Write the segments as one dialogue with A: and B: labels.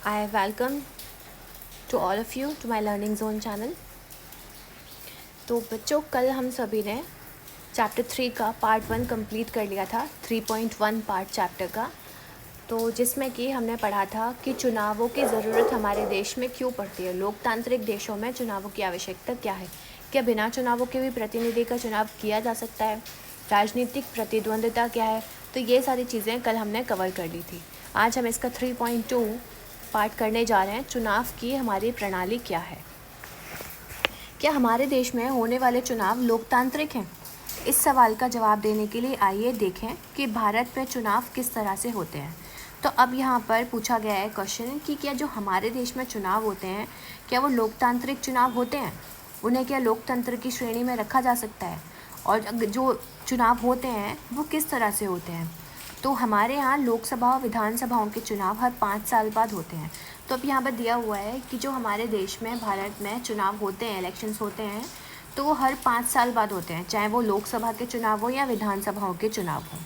A: I welcome to all of you to my Learning Zone channel. तो बच्चों, कल हम सभी ने चैप्टर 3 का पार्ट 1 कंप्लीट कर लिया था, 3.1 पार्ट चैप्टर का। तो जिसमें कि हमने पढ़ा था कि चुनावों की ज़रूरत हमारे देश में क्यों पड़ती है, लोकतांत्रिक देशों में चुनावों की आवश्यकता क्या है, क्या बिना चुनावों के भी प्रतिनिधि का चुनाव किया जा सकता है, राजनीतिक प्रतिद्वंद्विता क्या है। तो ये सारी चीज़ें कल हमने कवर कर ली थी। आज हम इसका 3.2 पार्ट करने जा रहे हैं, चुनाव की हमारी प्रणाली क्या है। क्या हमारे देश में होने वाले चुनाव लोकतांत्रिक हैं? इस सवाल का जवाब देने के लिए आइए देखें कि भारत में चुनाव किस तरह से होते हैं। तो अब यहाँ पर पूछा गया है क्वेश्चन कि क्या जो हमारे देश में चुनाव होते हैं, क्या वो लोकतांत्रिक चुनाव होते हैं? उन्हें क्या लोकतंत्र की श्रेणी में रखा जा सकता है? और जो चुनाव होते हैं वो किस तरह से होते हैं? तो हमारे यहाँ लोकसभा और विधानसभाओं के चुनाव हर 5 साल बाद होते हैं। तो अब यहाँ पर दिया हुआ है कि जो हमारे देश में, भारत में चुनाव होते हैं, इलेक्शंस होते हैं, तो वो हर 5 साल बाद होते हैं, चाहे वो लोकसभा के चुनाव हो या विधानसभाओं के चुनाव हो।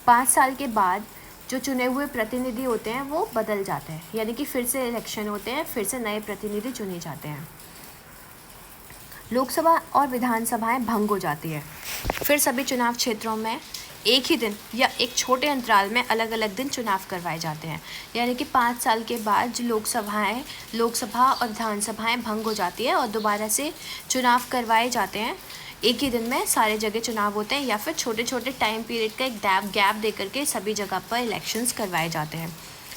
A: 5 साल के बाद जो चुने हुए प्रतिनिधि होते हैं वो बदल जाते हैं, यानी कि फिर से इलेक्शन होते हैं, फिर से नए प्रतिनिधि चुने जाते हैं। लोकसभा और विधानसभाएं भंग हो जाती है, फिर सभी चुनाव क्षेत्रों में एक ही दिन या एक छोटे अंतराल में अलग अलग दिन चुनाव करवाए जाते हैं। यानी कि 5 साल के बाद जो लोकसभा और विधानसभाएं भंग हो जाती है और दोबारा से चुनाव करवाए जाते हैं। एक ही दिन में सारे जगह चुनाव होते हैं, या फिर छोटे छोटे टाइम पीरियड का एक गैप दे करके सभी जगह पर इलेक्शंस करवाए जाते हैं।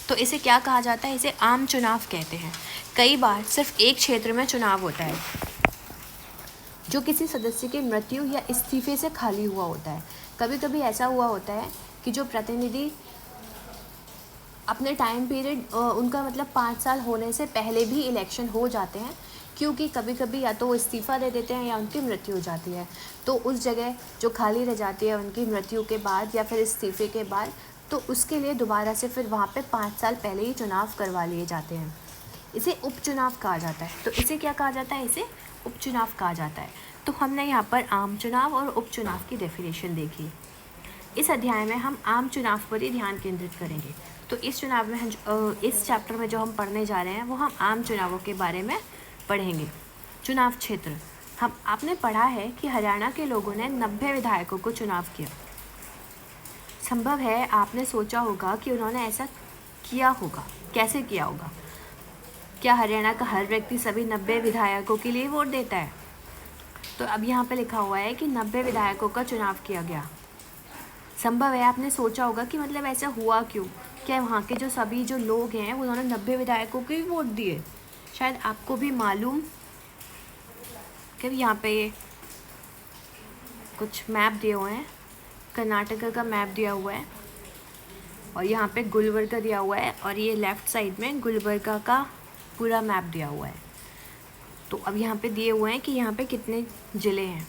A: तो इसे क्या कहा जाता है? इसे आम चुनाव कहते हैं। कई बार सिर्फ एक क्षेत्र में चुनाव होता है जो किसी सदस्य के मृत्यु या इस्तीफे से खाली हुआ होता है। कभी कभी ऐसा हुआ होता है कि जो प्रतिनिधि अपने टाइम पीरियड उनका मतलब 5 साल होने से पहले भी इलेक्शन हो जाते हैं, क्योंकि कभी कभी या तो वो इस्तीफ़ा दे देते हैं या उनकी मृत्यु हो जाती है। तो उस जगह जो खाली रह जाती है उनकी मृत्यु के बाद या फिर इस्तीफे के बाद, तो उसके लिए दोबारा से फिर वहाँ पे 5 साल पहले ही चुनाव करवा लिए जाते हैं। इसे उपचुनाव कहा जाता है। तो इसे क्या कहा जाता है? इसे उपचुनाव कहा जाता है। तो हमने यहाँ पर आम चुनाव और उपचुनाव की डेफिनेशन देखी। इस अध्याय में हम आम चुनाव पर ही ध्यान केंद्रित करेंगे। तो इस चुनाव में इस चैप्टर में जो हम पढ़ने जा रहे हैं वो हम आम चुनावों के बारे में पढ़ेंगे। चुनाव क्षेत्र, आपने पढ़ा है कि हरियाणा के लोगों ने 90 विधायकों को चुनाव किया। संभव है आपने सोचा होगा कि उन्होंने ऐसा किया होगा, कैसे किया होगा? क्या हरियाणा का हर व्यक्ति सभी 90 विधायकों के लिए वोट देता है? तो अब यहाँ पे लिखा हुआ है कि 90 विधायकों का चुनाव किया गया। संभव है आपने सोचा होगा कि मतलब ऐसा हुआ क्यों? क्या वहाँ के जो सभी जो लोग हैं उन्होंने 90 विधायकों को ही वोट दिए? शायद आपको भी मालूम कि यहाँ पे कुछ मैप दिए हुए हैं, कर्नाटका का मैप दिया हुआ है और यहाँ पे गुलबर्गा दिया हुआ है, और ये लेफ़्ट साइड में गुलबर्गा का पूरा मैप दिया हुआ है। तो अब यहाँ पे दिए हुए हैं कि यहाँ पे कितने ज़िले हैं।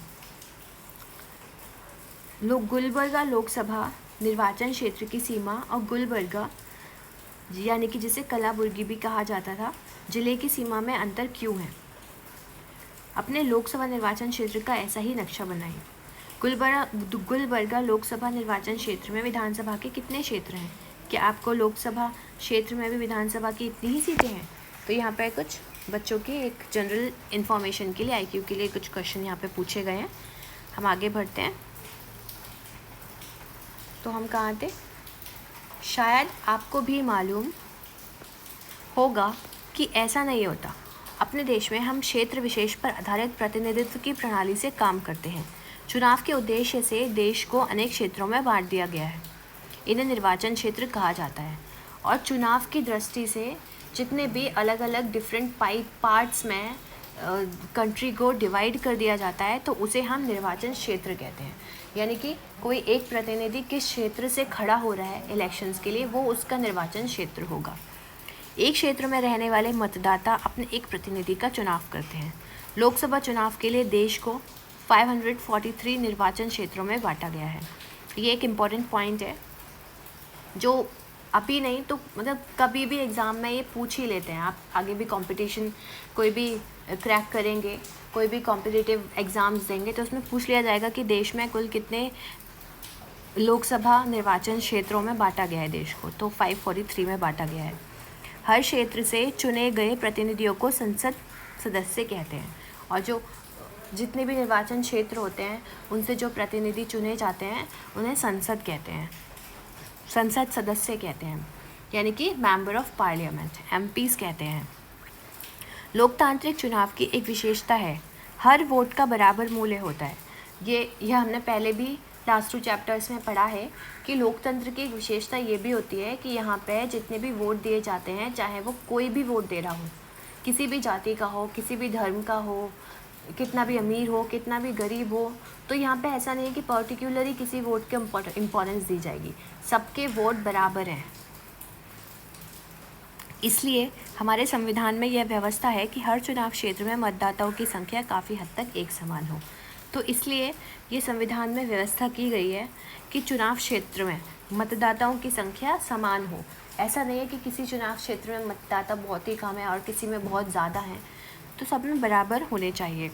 A: गुलबर्गा लोकसभा निर्वाचन क्षेत्र की सीमा और गुलबर्गा, यानी कि जिसे कलाबुर्गी भी कहा जाता था, ज़िले की सीमा में अंतर क्यों है? अपने लोकसभा निर्वाचन क्षेत्र का ऐसा ही नक्शा बनाइए। गुलबर्गा लोकसभा निर्वाचन क्षेत्र में विधानसभा के कितने क्षेत्र हैं? क्या आपको लोकसभा क्षेत्र में भी विधानसभा की इतनी ही सीटें हैं? तो यहाँ पे कुछ बच्चों की एक जनरल इन्फॉर्मेशन के लिए, आईक्यू के लिए कुछ क्वेश्चन यहाँ पे पूछे गए हैं। हम आगे बढ़ते हैं। तो हम कहाँ थे? शायद आपको भी मालूम होगा कि ऐसा नहीं होता। अपने देश में हम क्षेत्र विशेष पर आधारित प्रतिनिधित्व की प्रणाली से काम करते हैं। चुनाव के उद्देश्य से देश को अनेक क्षेत्रों में बांट दिया गया है। इन्हें निर्वाचन क्षेत्र कहा जाता है। और चुनाव की दृष्टि से जितने भी अलग अलग डिफरेंट पार्ट्स में कंट्री को डिवाइड कर दिया जाता है, तो उसे हम निर्वाचन क्षेत्र कहते हैं। यानी कि कोई एक प्रतिनिधि किस क्षेत्र से खड़ा हो रहा है इलेक्शंस के लिए, वो उसका निर्वाचन क्षेत्र होगा। एक क्षेत्र में रहने वाले मतदाता अपने एक प्रतिनिधि का चुनाव करते हैं। लोकसभा चुनाव के लिए देश को 543 निर्वाचन क्षेत्रों में बांटा गया है। ये एक इम्पॉर्टेंट पॉइंट है जो अभी नहीं तो मतलब कभी भी एग्ज़ाम में ये पूछ ही लेते हैं। आप आगे भी कंपटीशन कोई भी क्रैक करेंगे, कोई भी कॉम्पिटिटिव एग्ज़ाम्स देंगे, तो उसमें पूछ लिया जाएगा कि देश में कुल कितने लोकसभा निर्वाचन क्षेत्रों में बांटा गया है देश को। तो 543 में बांटा गया है। हर क्षेत्र से चुने गए प्रतिनिधियों को संसद सदस्य कहते हैं। और जो जितने भी निर्वाचन क्षेत्र होते हैं उनसे जो प्रतिनिधि चुने जाते हैं उन्हें संसद कहते हैं, संसद सदस्य कहते हैं, यानी कि मेंबर ऑफ पार्लियामेंट, एमपीज कहते हैं। लोकतांत्रिक चुनाव की एक विशेषता है, हर वोट का बराबर मूल्य होता है। यह हमने पहले भी लास्ट 2 चैप्टर्स में पढ़ा है कि लोकतंत्र की एक विशेषता ये भी होती है कि यहाँ पे जितने भी वोट दिए जाते हैं, चाहे वो कोई भी वोट दे रहा हो, किसी भी जाति का हो, किसी भी धर्म का हो, कितना भी अमीर हो, कितना भी गरीब हो, तो यहाँ पे ऐसा नहीं है कि पर्टिकुलरली किसी वोट के इम्पोर्टेंस दी जाएगी, सबके वोट बराबर हैं। इसलिए हमारे संविधान में यह व्यवस्था है कि हर चुनाव क्षेत्र में मतदाताओं की संख्या काफ़ी हद तक एक समान हो। तो इसलिए ये संविधान में व्यवस्था की गई है कि चुनाव क्षेत्र में मतदाताओं की संख्या समान हो। ऐसा नहीं है कि किसी चुनाव क्षेत्र में मतदाता बहुत ही कम है और किसी में बहुत ज़्यादा हैं, तो सब में बराबर होने चाहिए।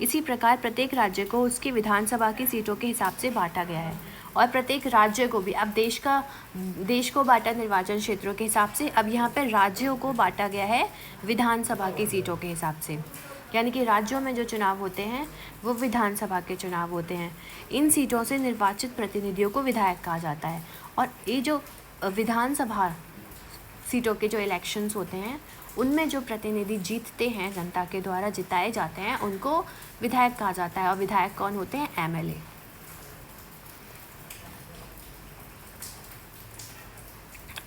A: इसी प्रकार प्रत्येक राज्य को उसकी विधानसभा की सीटों के हिसाब से बांटा गया है और प्रत्येक राज्य को भी, अब देश को बांटा निर्वाचन क्षेत्रों के हिसाब से, अब यहाँ पर राज्यों को बांटा गया है विधानसभा की सीटों के हिसाब से। यानी कि राज्यों में जो चुनाव होते हैं वो विधानसभा के चुनाव होते हैं। इन सीटों से निर्वाचित प्रतिनिधियों को विधायक कहा जाता है। और ये जो विधानसभा सीटों के जो इलेक्शंस होते हैं उनमें जो प्रतिनिधि जीतते हैं, जनता के द्वारा जिताए जाते हैं, उनको विधायक कहा जाता है। और विधायक कौन होते हैं? एमएलए।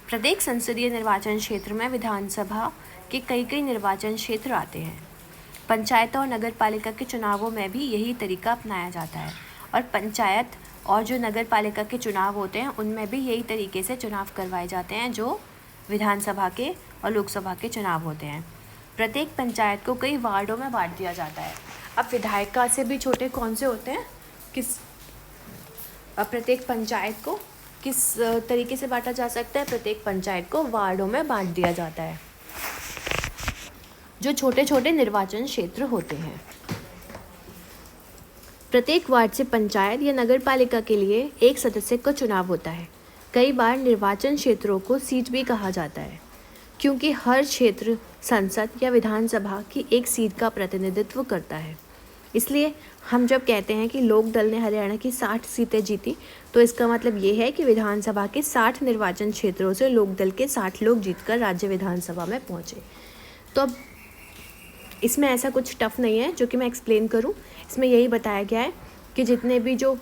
A: प्रत्येक संसदीय निर्वाचन क्षेत्र में विधानसभा के कई निर्वाचन क्षेत्र आते हैं। पंचायतों और नगर पालिका के चुनावों में भी यही तरीका अपनाया जाता है और पंचायत और जो नगर पालिका के चुनाव होते हैं उनमें भी यही तरीके से चुनाव करवाए जाते हैं जो विधानसभा के और लोकसभा के चुनाव होते हैं। प्रत्येक पंचायत को कई वार्डों में बांट दिया जाता है। अब विधायिका से भी छोटे कौन से होते हैं, प्रत्येक पंचायत को किस तरीके से बांटा जा सकता है? प्रत्येक पंचायत को वार्डों में बांट दिया जाता है जो छोटे छोटे निर्वाचन क्षेत्र होते हैं। प्रत्येक वार्ड से पंचायत या नगर पालिका के लिए एक सदस्य का चुनाव होता है। कई बार निर्वाचन क्षेत्रों को सीट भी कहा जाता है क्योंकि हर क्षेत्र संसद या विधानसभा की एक सीट का प्रतिनिधित्व करता है। इसलिए हम जब कहते हैं कि लोक दल ने हरियाणा की 60 सीटें जीती, तो इसका मतलब ये है कि विधानसभा के 60 निर्वाचन क्षेत्रों से लोक दल के 60 लोग जीतकर राज्य विधानसभा में पहुँचे। तो अब इसमें ऐसा कुछ टफ नहीं है जो कि मैं एक्सप्लेन करूं। इसमें यही बताया गया है कि जितने भी जो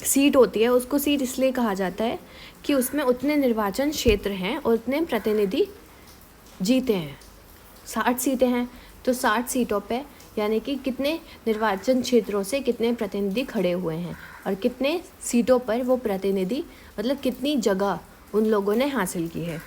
A: सीट होती है उसको सीट इसलिए कहा जाता है कि उसमें उतने निर्वाचन क्षेत्र हैं और उतने प्रतिनिधि जीते हैं। 60 सीटें हैं तो 60 सीटों पे यानी कि कितने निर्वाचन क्षेत्रों से कितने प्रतिनिधि खड़े हुए हैं और कितने सीटों पर वो प्रतिनिधि, मतलब कितनी जगह उन लोगों ने हासिल की है।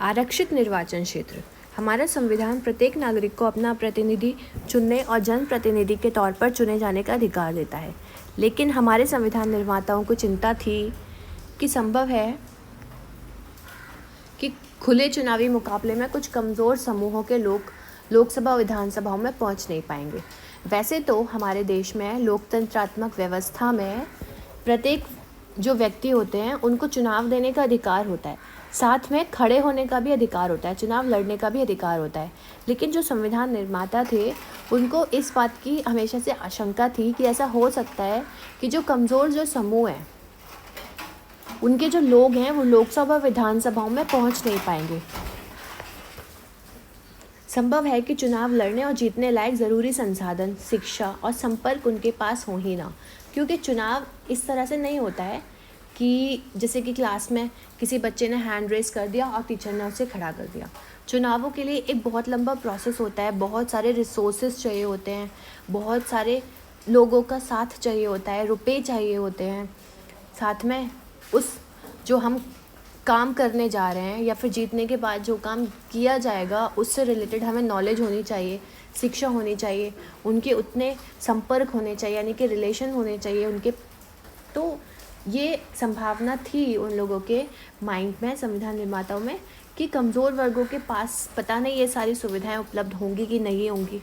A: आरक्षित निर्वाचन क्षेत्र। हमारा संविधान प्रत्येक नागरिक को अपना प्रतिनिधि चुनने और जनप्रतिनिधि के तौर पर चुने जाने का अधिकार देता है, लेकिन हमारे संविधान निर्माताओं को चिंता थी कि संभव है कि खुले चुनावी मुकाबले में कुछ कमज़ोर समूहों के लोग लोकसभा और विधानसभाओं में पहुंच नहीं पाएंगे। वैसे तो हमारे देश में लोकतंत्रात्मक व्यवस्था में प्रत्येक जो व्यक्ति होते हैं उनको चुनाव देने का अधिकार होता है, साथ में खड़े होने का भी अधिकार होता है, चुनाव लड़ने का भी अधिकार होता है। लेकिन जो संविधान निर्माता थे उनको इस बात की हमेशा से आशंका थी कि ऐसा हो सकता है कि जो कमज़ोर जो समूह हैं उनके जो लोग हैं वो लोकसभा विधानसभाओं में पहुंच नहीं पाएंगे। संभव है कि चुनाव लड़ने और जीतने लायक ज़रूरी संसाधन, शिक्षा और संपर्क उनके पास हो ही ना, क्योंकि चुनाव इस तरह से नहीं होता है कि जैसे कि क्लास में किसी बच्चे ने हैंड रेस कर दिया और टीचर ने उसे खड़ा कर दिया। चुनावों के लिए एक बहुत लंबा प्रोसेस होता है, बहुत सारे रिसोर्सेज चाहिए होते हैं, बहुत सारे लोगों का साथ चाहिए होता है, रुपए चाहिए होते हैं, साथ में उस जो हम काम करने जा रहे हैं या फिर जीतने के बाद जो काम किया जाएगा उससे रिलेटेड हमें नॉलेज होनी चाहिए, शिक्षा होनी चाहिए, उनके उतने संपर्क होने चाहिए, यानी कि रिलेशन होने चाहिए उनके। तो ये संभावना थी उन लोगों के माइंड में, संविधान निर्माताओं में, कि कमज़ोर वर्गों के पास पता नहीं ये सारी सुविधाएं उपलब्ध होंगी कि नहीं होंगी।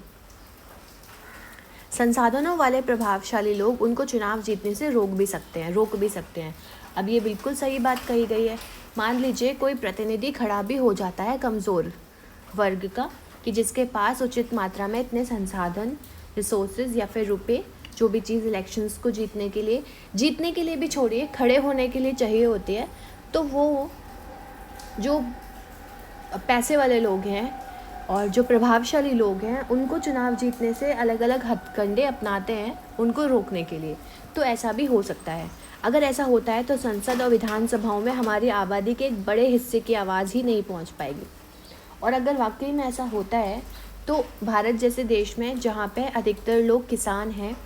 A: संसाधनों वाले प्रभावशाली लोग उनको चुनाव जीतने से रोक भी सकते हैं। अब ये बिल्कुल सही बात कही गई है। मान लीजिए कोई प्रतिनिधि खड़ा भी हो जाता है कमज़ोर वर्ग का, कि जिसके पास उचित मात्रा में इतने संसाधन, रिसोर्सेज या फिर रुपए, जो भी चीज़ इलेक्शंस को जीतने के लिए भी छोड़िए, खड़े होने के लिए चाहिए होती है, तो वो जो पैसे वाले लोग हैं और जो प्रभावशाली लोग हैं उनको चुनाव जीतने से अलग अलग हथकंडे अपनाते हैं उनको रोकने के लिए। तो ऐसा भी हो सकता है। अगर ऐसा होता है तो संसद और विधानसभाओं में हमारी आबादी के एक बड़े हिस्से की आवाज़ ही नहीं पहुंच पाएगी। और अगर वाकई में ऐसा होता है तो भारत जैसे देश में, जहाँ पे अधिकतर लोग किसान हैं,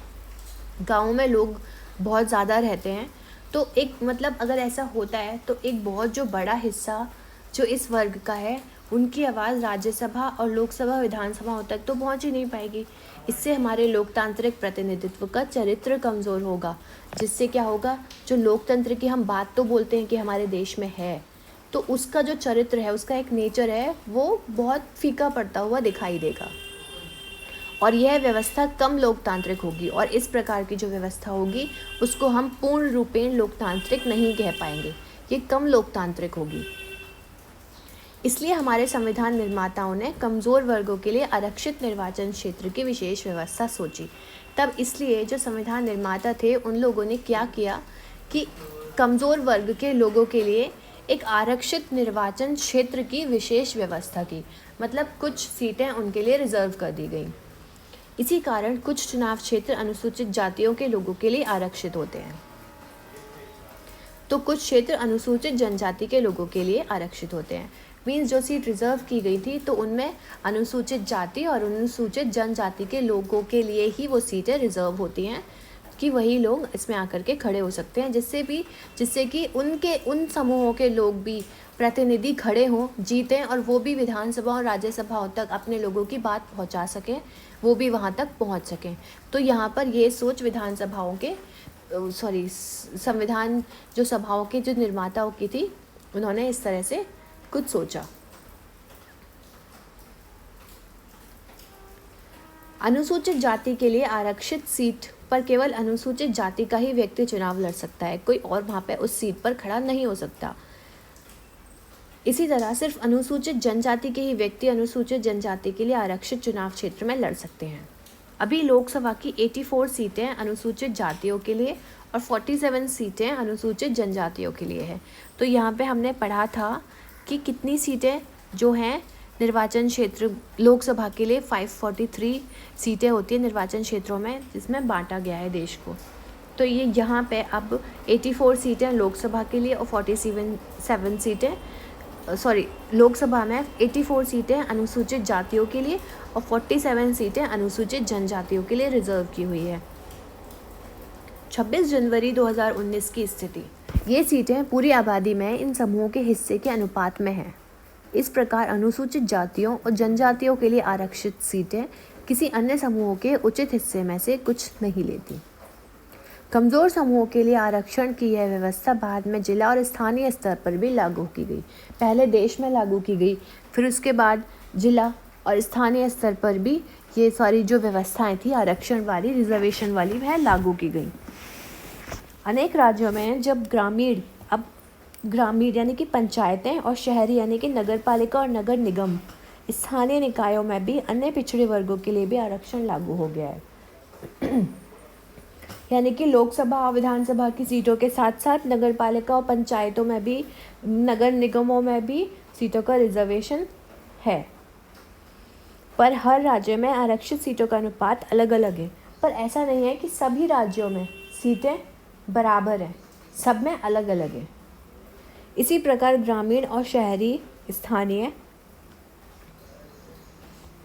A: गाँव में लोग बहुत ज़्यादा रहते हैं, तो अगर ऐसा होता है तो एक बहुत जो बड़ा हिस्सा जो इस वर्ग का है उनकी आवाज़ राज्यसभा और लोकसभा विधानसभाओं तक तो पहुंच ही नहीं पाएगी। इससे हमारे लोकतांत्रिक प्रतिनिधित्व का चरित्र कमज़ोर होगा, जिससे क्या होगा, जो लोकतंत्र की हम बात तो बोलते हैं कि हमारे देश में है, तो उसका जो चरित्र है, उसका एक नेचर है, वो बहुत फीका पड़ता हुआ दिखाई देगा और यह व्यवस्था कम लोकतांत्रिक होगी। और इस प्रकार की जो व्यवस्था होगी उसको हम पूर्ण रूपेण लोकतांत्रिक नहीं कह पाएंगे, ये कम लोकतांत्रिक होगी। इसलिए हमारे संविधान निर्माताओं ने कमज़ोर वर्गों के लिए आरक्षित निर्वाचन क्षेत्र की विशेष व्यवस्था सोची। तब इसलिए जो संविधान निर्माता थे उन लोगों ने क्या किया कि कमज़ोर वर्ग के लोगों के लिए एक आरक्षित निर्वाचन क्षेत्र की विशेष व्यवस्था की, मतलब कुछ सीटें उनके लिए रिजर्व कर दी गई। इसी कारण कुछ चुनाव क्षेत्र अनुसूचित जातियों के लोगों के लिए आरक्षित होते हैं, तो कुछ क्षेत्र अनुसूचित जनजाति के लोगों के लिए आरक्षित होते हैं। मीन्स जो सीट रिजर्व की गई थी तो उनमें अनुसूचित जाति और अनुसूचित जनजाति के लोगों के लिए ही वो सीटें रिजर्व होती हैं कि वही लोग इसमें आकर के खड़े हो सकते हैं, जिससे कि उन समूहों के लोग भी प्रतिनिधि खड़े हों, जीतें और वो भी विधानसभा और राज्यसभाओं तक अपने लोगों की बात पहुंचा सकें, वो भी वहां तक पहुंच सकें। तो यहाँ पर ये सोच संविधान जो सभाओं के जो निर्माताओं की थी, उन्होंने इस तरह से कुछ सोचा। अनुसूचित जाति के लिए आरक्षित सीट पर केवल अनुसूचित जाति का ही व्यक्ति चुनाव लड़ सकता है, कोई और वहाँ पे उस सीट पर खड़ा नहीं हो सकता। इसी तरह सिर्फ अनुसूचित जनजाति के ही व्यक्ति अनुसूचित जनजाति के लिए आरक्षित चुनाव क्षेत्र में लड़ सकते हैं। अभी लोकसभा की 84 सीटें अनुसूचित जातियों के लिए और 47 सीटें अनुसूचित जनजातियों के लिए है। तो यहाँ पे हमने पढ़ा था कि कितनी सीटें जो हैं निर्वाचन क्षेत्र लोकसभा के लिए 543 सीटें होती हैं निर्वाचन क्षेत्रों में, जिसमें बांटा गया है देश को। तो ये यहाँ पे अब 84 सीटें लोकसभा के लिए और 47 सीटें लोकसभा में 84 सीटें अनुसूचित जातियों के लिए और 47 सीटें अनुसूचित जनजातियों के लिए रिजर्व की हुई है। 26 जनवरी 2019 की स्थिति, ये सीटें पूरी आबादी में इन समूहों के हिस्से के अनुपात में हैं। इस प्रकार अनुसूचित जातियों और जनजातियों के लिए आरक्षित सीटें किसी अन्य समूहों के उचित हिस्से में से कुछ नहीं लेती। कमज़ोर समूहों के लिए आरक्षण की यह व्यवस्था बाद में जिला और स्थानीय स्तर पर भी लागू की गई। पहले देश में लागू की गई, फिर उसके बाद जिला और स्थानीय स्तर पर भी ये सारी जो व्यवस्थाएं थी आरक्षण वाली, रिजर्वेशन वाली, वह लागू की गई। अनेक राज्यों में जब ग्रामीण यानी कि पंचायतें और शहरी यानी कि नगर पालिका और नगर निगम स्थानीय निकायों में भी अन्य पिछड़े वर्गों के लिए भी आरक्षण लागू हो गया है। यानी कि लोकसभा और विधानसभा की सीटों के साथ साथ नगर पालिका और पंचायतों में भी, नगर निगमों में भी सीटों का रिजर्वेशन है। पर हर राज्य में आरक्षित सीटों का अनुपात अलग अलग है। पर ऐसा नहीं है कि सभी राज्यों में सीटें बराबर हैं, सब में अलग अलग है। इसी प्रकार ग्रामीण और शहरी स्थानीय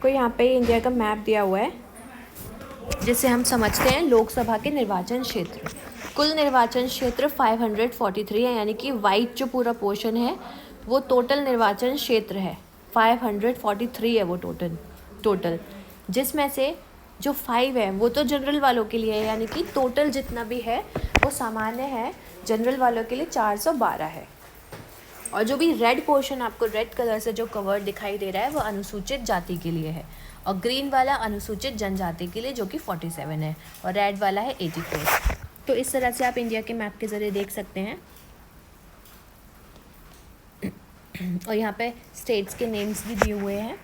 A: को यहाँ पे इंडिया का मैप दिया हुआ है, जिससे हम समझते हैं लोकसभा के निर्वाचन क्षेत्र। कुल निर्वाचन क्षेत्र 543 है, यानी कि वाइट जो पूरा पोर्शन है वो टोटल निर्वाचन क्षेत्र है। 543 है वो टोटल, जिसमें से जो 5 है वो तो जनरल वालों के लिए है, यानी कि टोटल जितना भी है वो सामान्य है, जनरल वालों के लिए 412 है। और जो भी रेड पोर्शन आपको रेड कलर से जो कवर दिखाई दे रहा है वो अनुसूचित जाति के लिए है, और ग्रीन वाला अनुसूचित जनजाति के लिए जो कि 47 है और रेड वाला है 84। तो इस तरह से आप इंडिया के मैप के ज़रिए देख सकते हैं। और यहाँ पे स्टेट्स के नेम्स भी दिए हुए हैं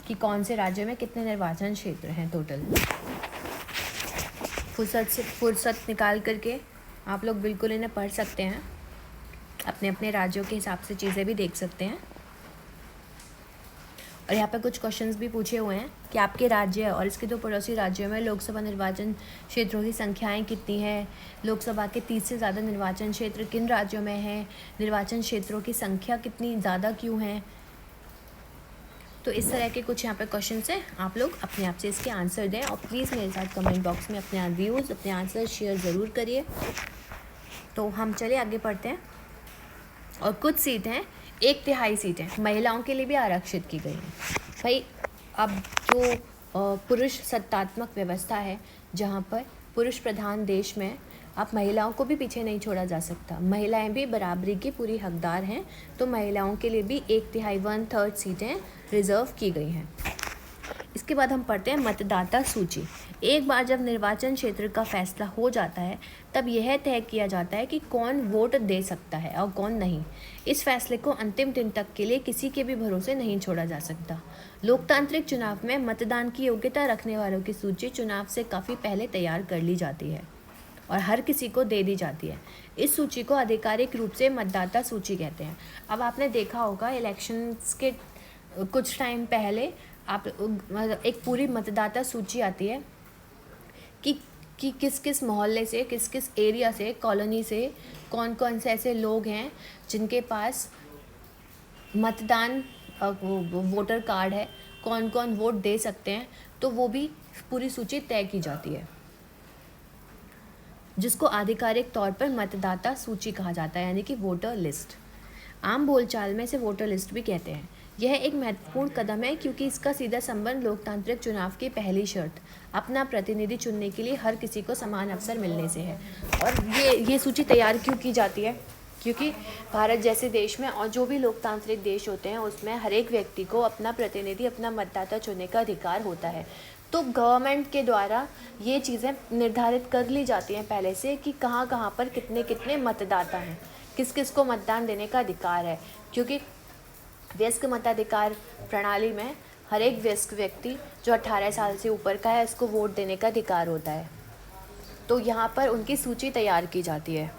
A: कि कौन से राज्य में कितने निर्वाचन क्षेत्र हैं टोटल। फुर्सत निकाल करके आप लोग बिल्कुल इन्हें पढ़ सकते हैं, अपने अपने राज्यों के हिसाब से चीज़ें भी देख सकते हैं। और यहाँ पे कुछ क्वेश्चंस भी पूछे हुए हैं कि आपके राज्य और इसके 2 पड़ोसी राज्यों में लोकसभा निर्वाचन क्षेत्रों की संख्याएं कितनी हैं, लोकसभा के 30 से ज़्यादा निर्वाचन क्षेत्र किन राज्यों में हैं, निर्वाचन क्षेत्रों की संख्या कितनी ज़्यादा क्यों है। तो इस तरह के कुछ यहाँ पे क्वेश्चंस हैं, आप लोग अपने आप से इसके आंसर दें और प्लीज़ मेरे साथ कमेंट बॉक्स में अपने व्यूज़, अपने आंसर शेयर ज़रूर करिए। तो हम चले आगे पढ़ते हैं। और कुछ सीटें 1/3 सीटें महिलाओं के लिए भी आरक्षित की गई हैं। भाई अब जो पुरुष सत्तात्मक व्यवस्था है, जहाँ पर पुरुष प्रधान देश में अब महिलाओं को भी पीछे नहीं छोड़ा जा सकता, महिलाएं भी बराबरी की पूरी हकदार हैं। तो महिलाओं के लिए भी 1/3 1/3 सीटें रिजर्व की गई हैं। इसके बाद हम पढ़ते हैं मतदाता सूची। एक बार जब निर्वाचन क्षेत्र का फैसला हो जाता है तब यह तय किया जाता है कि कौन वोट दे सकता है और कौन नहीं। इस फैसले को अंतिम दिन तक के लिए किसी के भी भरोसे नहीं छोड़ा जा सकता। लोकतांत्रिक चुनाव में मतदान की योग्यता रखने वालों की सूची चुनाव से काफ़ी पहले तैयार कर ली जाती है और हर किसी को दे दी जाती है। इस सूची को आधिकारिक रूप से मतदाता सूची कहते हैं। अब आपने देखा होगा इलेक्शंस के कुछ टाइम पहले आप एक पूरी मतदाता सूची आती है कि किस किस मोहल्ले से, किस किस एरिया से, कॉलोनी से कौन कौन से ऐसे लोग हैं जिनके पास मतदान वोटर कार्ड है, कौन कौन वोट दे सकते हैं। तो वो भी पूरी सूची तय की जाती है, जिसको आधिकारिक तौर पर मतदाता सूची कहा जाता है, यानी कि वोटर लिस्ट। आम बोलचाल में इसे वोटर लिस्ट भी कहते हैं। यह एक महत्वपूर्ण कदम है क्योंकि इसका सीधा संबंध लोकतांत्रिक चुनाव की पहली शर्त, अपना प्रतिनिधि चुनने के लिए हर किसी को समान अवसर मिलने से है। और ये सूची तैयार क्यों की जाती है? क्योंकि भारत जैसे देश में और जो भी लोकतांत्रिक देश होते हैं उसमें हर एक व्यक्ति को अपना प्रतिनिधि, अपना मतदाता चुनने का अधिकार होता है। तो गवर्नमेंट के द्वारा ये चीज़ें निर्धारित कर ली जाती हैं पहले से कि कहाँ कहाँ पर कितने कितने मतदाता हैं, किस किस को मतदान देने का अधिकार है। क्योंकि वयस्क मताधिकार प्रणाली में हर एक वयस्क व्यक्ति जो 18 साल से ऊपर का है उसको वोट देने का अधिकार होता है। तो यहाँ पर उनकी सूची तैयार की जाती है।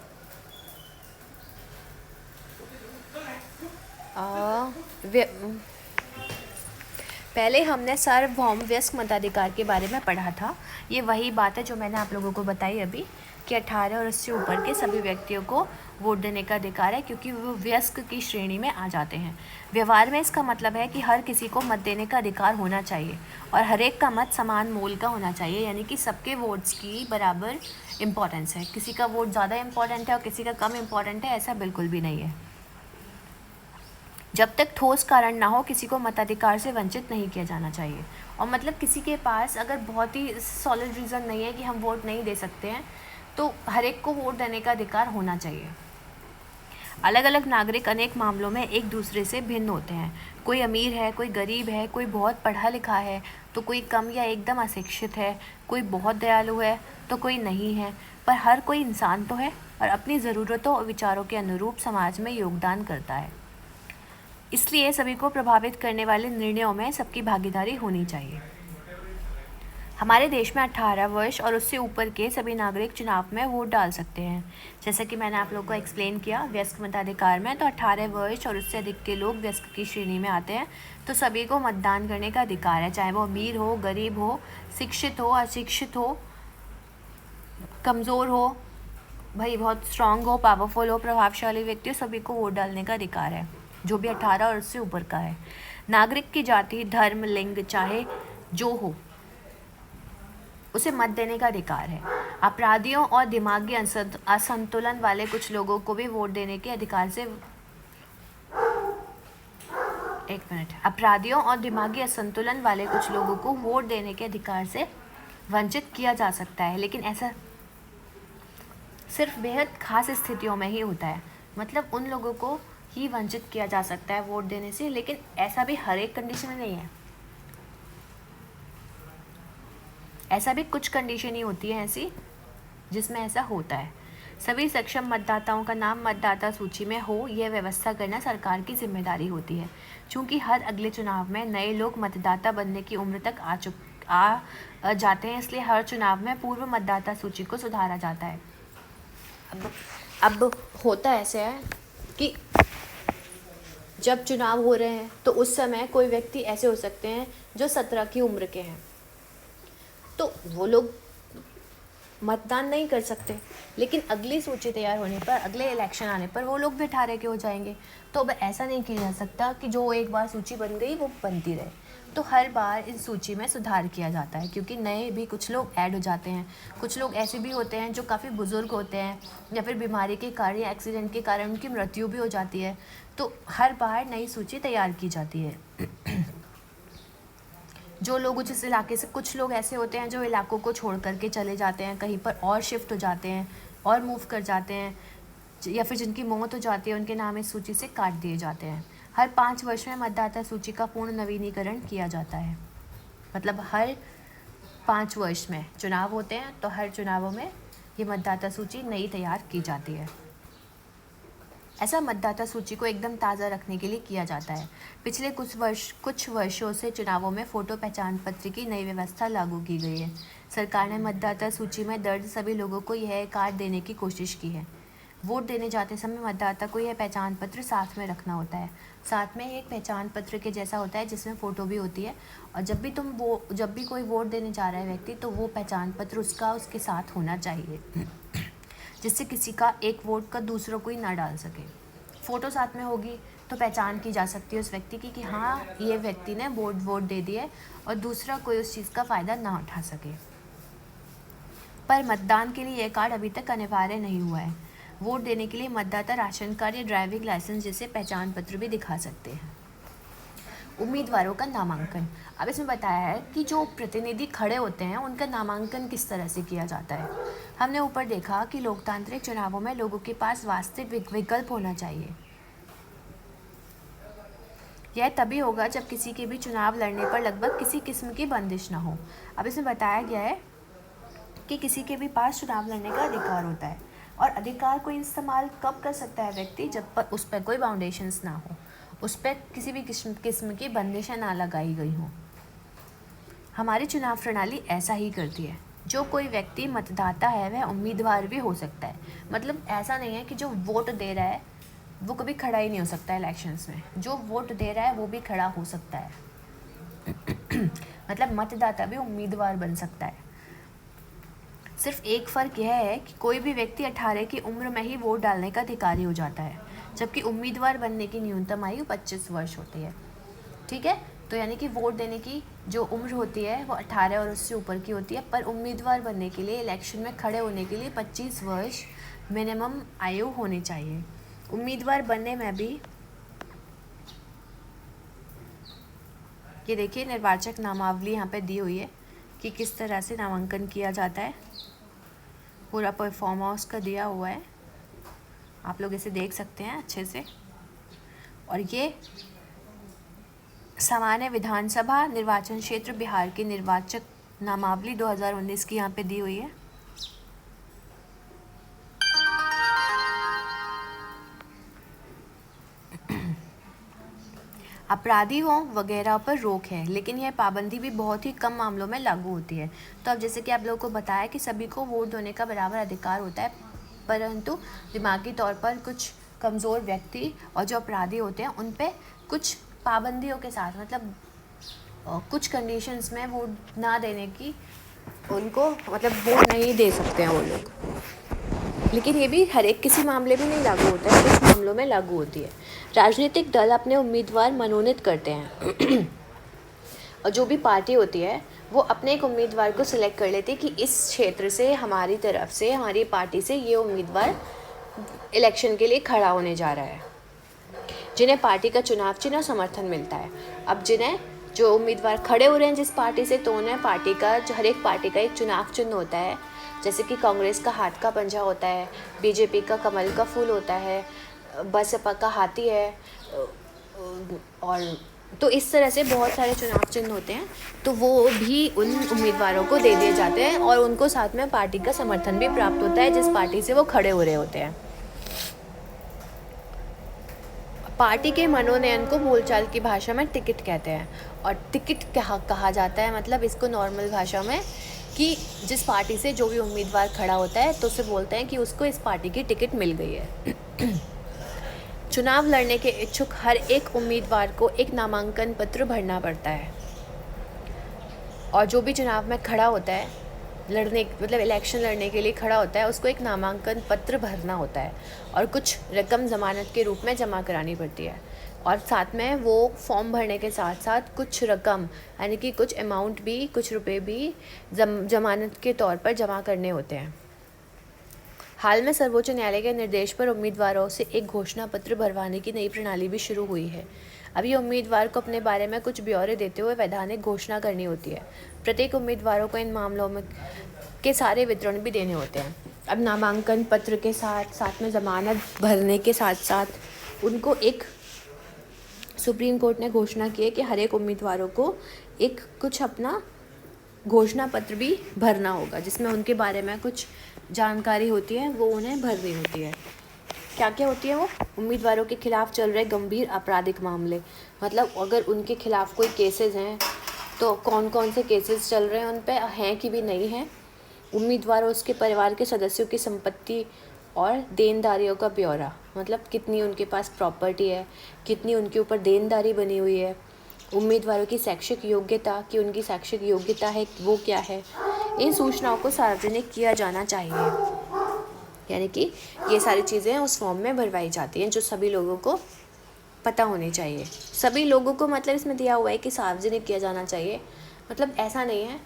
A: पहले हमने सार्वभौम वयस्क मताधिकार के बारे में पढ़ा था। ये वही बात है जो मैंने आप लोगों को बताई अभी कि 18 और उससे ऊपर के सभी व्यक्तियों को वोट देने का अधिकार है, क्योंकि वो वयस्क की श्रेणी में आ जाते हैं। व्यवहार में इसका मतलब है कि हर किसी को मत देने का अधिकार होना चाहिए और हर एक का मत समान मोल का होना चाहिए, यानी कि सबके वोट्स की बराबर इम्पोर्टेंस है। किसी का वोट ज़्यादा इम्पोर्टेंट है और किसी का कम इम्पोर्टेंट है, ऐसा बिल्कुल भी नहीं है। जब तक ठोस कारण ना हो किसी को मताधिकार से वंचित नहीं किया जाना चाहिए। और मतलब किसी के पास अगर बहुत ही सॉलिड रीज़न नहीं है कि हम वोट नहीं दे सकते हैं, तो हर एक को वोट देने का अधिकार होना चाहिए। अलग अलग नागरिक अनेक मामलों में एक दूसरे से भिन्न होते हैं। कोई अमीर है, कोई गरीब है, कोई बहुत पढ़ा लिखा है तो कोई कम या एकदम अशिक्षित है, कोई बहुत दयालु है तो कोई नहीं है, पर हर कोई इंसान तो है और अपनी ज़रूरतों और विचारों के अनुरूप समाज में योगदान करता है। इसलिए सभी को प्रभावित करने वाले निर्णयों में सबकी भागीदारी होनी चाहिए। हमारे देश में 18 वर्ष और उससे ऊपर के सभी नागरिक चुनाव में वोट डाल सकते हैं। जैसा कि मैंने आप लोगों को एक्सप्लेन किया, वयस्क मताधिकार में तो 18 वर्ष और उससे अधिक के लोग वयस्क की श्रेणी में आते हैं। तो सभी को मतदान करने का अधिकार है, चाहे वो अमीर हो, गरीब हो, शिक्षित हो, अशिक्षित हो, कमज़ोर हो, भाई बहुत स्ट्रांग हो, पावरफुल हो, प्रभावशाली व्यक्ति हो, सभी को वोट डालने का अधिकार है, जो भी 18 और उससे ऊपर का है। नागरिक की जाति, धर्म, लिंग चाहे जो हो, उसे मत देने का अधिकार है। अपराधियों और दिमागी असंतुलन वाले कुछ लोगों को भी वोट देने के अधिकार से अपराधियों और दिमागी असंतुलन वाले कुछ लोगों को वोट देने के अधिकार से वंचित किया जा सकता है, लेकिन ऐसा सिर्फ बेहद खास स्थितियों में ही होता है। मतलब उन लोगों को ही वंचित किया जा सकता है वोट देने से, लेकिन ऐसा भी हर एक कंडीशन में नहीं है। ऐसा भी कुछ कंडीशन ही होती है ऐसी जिसमें ऐसा होता है। सभी सक्षम मतदाताओं का नाम मतदाता सूची में हो, यह व्यवस्था करना सरकार की जिम्मेदारी होती है। चूँकि हर अगले चुनाव में नए लोग मतदाता बनने की उम्र तक आ जाते हैं, इसलिए हर चुनाव में पूर्व मतदाता सूची को सुधारा जाता है। अब होता ऐसे है कि जब चुनाव हो रहे हैं तो उस समय कोई व्यक्ति ऐसे हो सकते हैं जो 17 की उम्र के हैं, तो वो लोग मतदान नहीं कर सकते, लेकिन अगली सूची तैयार होने पर, अगले इलेक्शन आने पर वो लोग भी 18 के हो जाएंगे। तो अब ऐसा नहीं किया जा सकता कि जो एक बार सूची बन गई वो बनती रहे, तो हर बार इस सूची में सुधार किया जाता है, क्योंकि नए भी कुछ लोग ऐड हो जाते हैं। कुछ लोग ऐसे भी होते हैं जो काफ़ी बुजुर्ग होते हैं, या फिर बीमारी के कारण या एक्सीडेंट के कारण उनकी मृत्यु भी हो जाती है, तो हर बार नई सूची तैयार की जाती है। जो लोग जिस इलाके से, कुछ लोग ऐसे होते हैं जो इलाकों को छोड़ करके चले जाते हैं, कहीं पर और शिफ्ट हो जाते हैं और मूव कर जाते हैं, या फिर जिनकी मौत हो जाती है, उनके नाम इस सूची से काट दिए जाते हैं। हर 5 वर्ष में मतदाता सूची का पूर्ण नवीनीकरण किया जाता है। मतलब हर 5 वर्ष में चुनाव होते हैं, तो हर चुनावों में ये मतदाता सूची नई तैयार की जाती है। ऐसा मतदाता सूची को एकदम ताज़ा रखने के लिए किया जाता है। पिछले कुछ वर्षों से चुनावों में फ़ोटो पहचान पत्र की नई व्यवस्था लागू की गई है। सरकार ने मतदाता सूची में दर्ज सभी लोगों को यह कार्ड देने की कोशिश की है। वोट देने जाते समय मतदाता को यह पहचान पत्र साथ में रखना होता है। साथ में एक पहचान पत्र के जैसा होता है जिसमें फ़ोटो भी होती है, और जब भी कोई वोट देने जा रहा है व्यक्ति, तो वो पहचान पत्र उसके साथ होना चाहिए, जिससे किसी का एक वोट का दूसरों कोई ना डाल सके। फ़ोटो साथ में होगी तो पहचान की जा सकती है उस व्यक्ति की कि हाँ, ये व्यक्ति ने वोट दे दिया, और दूसरा कोई उस चीज़ का फ़ायदा ना उठा सके। पर मतदान के लिए यह कार्ड अभी तक अनिवार्य नहीं हुआ है। वोट देने के लिए मतदाता राशन कार्ड या ड्राइविंग लाइसेंस जैसे पहचान पत्र भी दिखा सकते हैं। उम्मीदवारों का नामांकन। अब इसमें बताया है कि जो प्रतिनिधि खड़े होते हैं उनका नामांकन किस तरह से किया जाता है। हमने ऊपर देखा कि लोकतांत्रिक चुनावों में लोगों के पास वास्तविक विकल्प होना चाहिए। यह तभी होगा जब किसी के भी चुनाव लड़ने पर लगभग किसी किस्म की बंदिश ना हो। अब इसमें बताया गया है कि किसी के भी पास चुनाव लड़ने का अधिकार होता है, और अधिकार को इस्तेमाल कब कर सकता है व्यक्ति, जब पर उस पर कोई बाउंडेशंस ना हो, उस पर किसी भी किस्म की बंदिशें ना लगाई गई हों। हमारी चुनाव प्रणाली ऐसा ही करती है। जो कोई व्यक्ति मतदाता है वह उम्मीदवार भी हो सकता है। मतलब ऐसा नहीं है कि जो वोट दे रहा है वो कभी खड़ा ही नहीं हो सकता इलेक्शंस में। जो वोट दे रहा है वो भी खड़ा हो सकता है। मतलब मतदाता भी उम्मीदवार बन सकता है। सिर्फ एक फ़र्क यह है कि कोई भी व्यक्ति 18 की उम्र में ही वोट डालने का अधिकारी हो जाता है, जबकि उम्मीदवार बनने की न्यूनतम आयु 25 वर्ष होती है। ठीक है, तो यानी कि वोट देने की जो उम्र होती है वो 18 और उससे ऊपर की होती है, पर उम्मीदवार बनने के लिए, इलेक्शन में खड़े होने के लिए 25 वर्ष मिनिमम आयु होनी चाहिए। उम्मीदवार बनने में भी ये देखिए निर्वाचक नामावली यहाँ पे दी हुई है कि किस तरह से नामांकन किया जाता है। पूरा परफॉर्मा उसका दिया हुआ है, आप लोग इसे देख सकते हैं अच्छे से। और ये सामान्य विधानसभा निर्वाचन क्षेत्र बिहार की निर्वाचक नामावली 2019 की यहाँ पे दी हुई है। अपराधियों वगैरह पर रोक है, लेकिन यह पाबंदी भी बहुत ही कम मामलों में लागू होती है। तो अब जैसे कि आप लोगों को बताया कि सभी को वोट देने का बराबर अधिकार होता है, परंतु दिमागी तौर पर कुछ कमज़ोर व्यक्ति और जो अपराधी होते हैं उन पे कुछ पाबंदियों के साथ, मतलब कुछ कंडीशंस में वोट ना देने की, उनको मतलब वोट नहीं दे सकते हैं वो लोग। लेकिन ये भी हर एक किसी मामले में नहीं लागू होता है, कुछ मामलों में लागू होती है। राजनीतिक दल अपने उम्मीदवार मनोनीत करते हैं और जो भी पार्टी होती है वो अपने एक उम्मीदवार को सिलेक्ट कर लेती है कि इस क्षेत्र से, हमारी तरफ से, हमारी पार्टी से ये उम्मीदवार इलेक्शन के लिए खड़ा होने जा रहा है, जिन्हें पार्टी का चुनाव चिन्ह और समर्थन मिलता है। अब जो उम्मीदवार खड़े हो रहे हैं जिस पार्टी से, तो उन्हें पार्टी का, हर एक पार्टी का एक चुनाव चिन्ह होता है। जैसे कि कांग्रेस का हाथ का पंजा होता है, बीजेपी का कमल का फूल होता है, बसपा का हाथी है, और तो इस तरह से बहुत सारे चुनाव चिन्ह होते हैं, तो वो भी उन उम्मीदवारों को दे दिए जाते हैं और उनको साथ में पार्टी का समर्थन भी प्राप्त होता है जिस पार्टी से वो खड़े हो रहे होते हैं। पार्टी के मनोनयन को बोलचाल की भाषा में टिकट कहते हैं, और टिकट कहा जाता है, मतलब इसको नॉर्मल भाषा में, कि जिस पार्टी से जो भी उम्मीदवार खड़ा होता है तो उसे बोलते हैं कि उसको इस पार्टी की टिकट मिल गई है। चुनाव लड़ने के इच्छुक हर एक उम्मीदवार को एक नामांकन पत्र भरना पड़ता है, और जो भी चुनाव में खड़ा होता है, लड़ने मतलब इलेक्शन लड़ने के लिए खड़ा होता है, उसको एक नामांकन पत्र भरना होता है और कुछ रकम ज़मानत के रूप में जमा करानी पड़ती है, और साथ में वो फॉर्म भरने के साथ साथ कुछ रकम यानी कि कुछ अमाउंट भी, कुछ रुपए भी जमानत के तौर पर जमा करने होते हैं। हाल में सर्वोच्च न्यायालय के निर्देश पर उम्मीदवारों से एक घोषणा पत्र भरवाने की नई प्रणाली भी शुरू हुई है। अब ये उम्मीदवार को अपने बारे में कुछ ब्यौरे देते हुए वैधानिक घोषणा करनी होती है। प्रत्येक उम्मीदवारों को इन मामलों में के सारे विवरण भी देने होते हैं। अब नामांकन पत्र के साथ में ज़मानत भरने के साथ साथ उनको एक सुप्रीम कोर्ट ने घोषणा की है कि हर एक उम्मीदवारों को एक कुछ अपना घोषणा पत्र भी भरना होगा, जिसमें उनके बारे में कुछ जानकारी होती है, वो उन्हें भरनी होती है। क्या क्या होती है वो? उम्मीदवारों के खिलाफ चल रहे गंभीर आपराधिक मामले, मतलब अगर उनके खिलाफ कोई केसेस हैं तो कौन कौन से केसेस चल रहे हैं, उन पे हैं कि भी नहीं हैं। उम्मीदवार और उसके परिवार के सदस्यों की संपत्ति और देनदारियों का ब्यौरा, मतलब कितनी उनके पास प्रॉपर्टी है, कितनी उनके ऊपर देनदारी बनी हुई है। उम्मीदवारों की शैक्षिक योग्यता, कि उनकी शैक्षिक योग्यता है वो क्या है, इन सूचनाओं को सार्वजनिक किया जाना चाहिए। यानी कि ये सारी चीज़ें उस फॉर्म में भरवाई जाती हैं जो सभी लोगों को पता होनी चाहिए। सभी लोगों को मतलब इसमें दिया हुआ है कि सार्वजनिक किया जाना चाहिए, मतलब ऐसा नहीं है